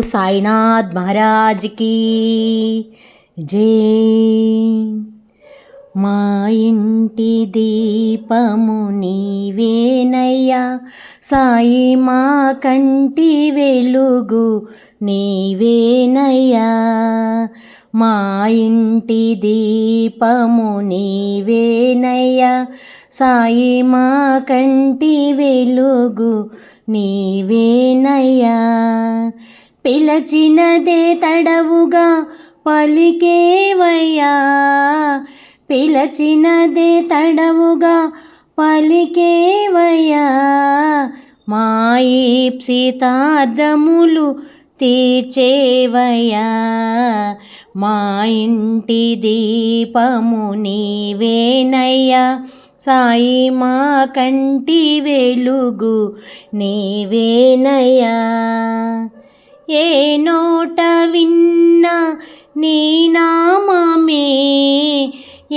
Sainath Maharaj key జై. మా ఇంటి దీపము నీవేనయ్యా సాయి, మా కంటి వెలుగు నీవేనయ్యా. మా ఇంటి దీపము నీవేనయ్యా సాయి, మా కంటి వెలుగు నీవేనయ్యా. పిలచినదే తడవుగా పలికేవయ్యా, పిలచినదే తడవుగా పలికేవయ్యా. మా ఈప్సితార్థములు తీర్చేవయ్యా. మా ఇంటి దీపము నీవేనయ్యా సాయి, మా కంటి వెలుగు నీవేనయ్యా. ఏ నోట విన్నా నీ నామమే,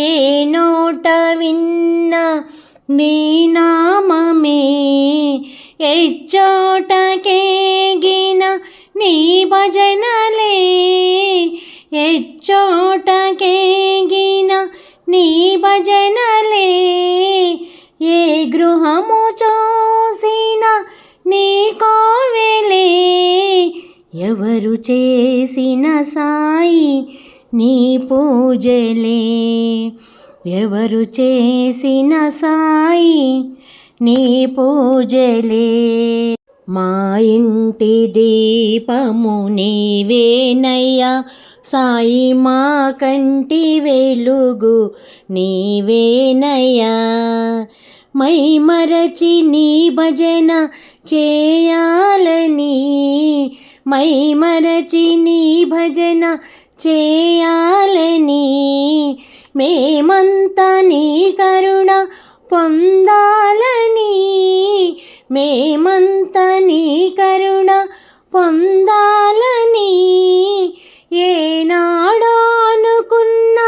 ఏ నోట విన్నా నీ నామమే. ఎచ్చోటకేగిన నీ భజనలే, ఎచ్చోటకేగిన నీ భజనలే. ఏ గృహము చూసిన నీ కోవెలే, ఎవరు చేసిన సాయి నీ పూజలే, ఎవరు చేసిన సాయి నీ పూజలే. మా ఇంటి దీపము నీవేనయ్యా సాయి, మా కంటి వెలుగు నీవేనయ్యా. మై మరచి నీ భజన చేయాలని, మై మరచి నీ భజన చేయాలని. మేమంతా నీ కరుణ పొందాలని, మేమంతా నీ కరుణ పొందాలని. ఏనాడో అనుకున్న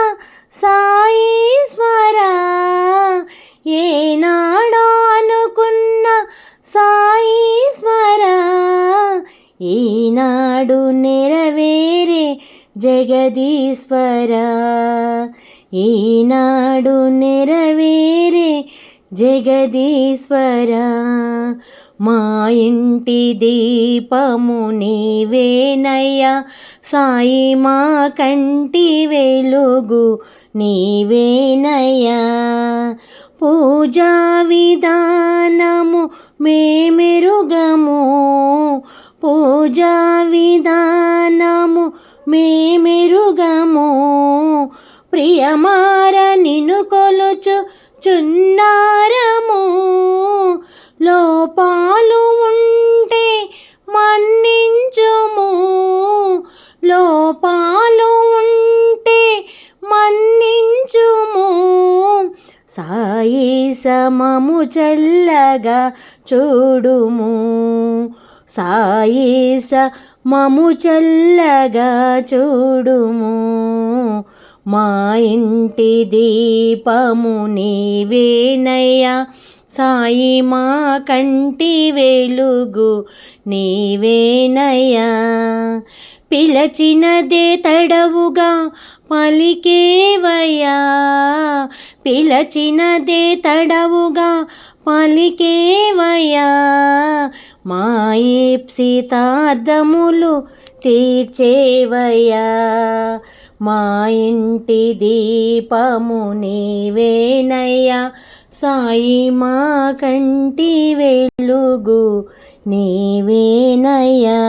సాయీశ్వరా, ఏనాడో అనుకున్న సాయీశ్వరా. ఈనాడు నెరవేరే జగదీశ్వరా, ఈనాడు నెరవేరే జగదీశ్వరా. మా ఇంటి దీపము నీవేనయ్యా సాయి, మా కంటి వెలుగు నీవేనయ్యా. పూజా విధానము మేమెరుగము, పూజా విధానము మేమెరుగము. ప్రియమార నిన్ను కొలుచు చున్నారము, లోపాలు ఉంటే మన్నించుము, లోపాలు ఉంటే మన్నించుము. సాయి సమము చల్లగా చూడుము, సాయి సమము చల్లగా చూడుము. మా ఇంటి దీపము నీవేనయ్యా సాయి, మా కంటి వెలుగు నీవేనయ్యా. పిలచినదే తడవుగా పలికేవయ్యా, పిలచినదే తడవుగా పలికేవయ్యా. మా ఈప్సితార్థములు తీర్చేవయ్యా. మా ఇంటి దీపము నీవేనయ్యా సాయి, మా కంటి వెలుగు నీవేనయ్యా.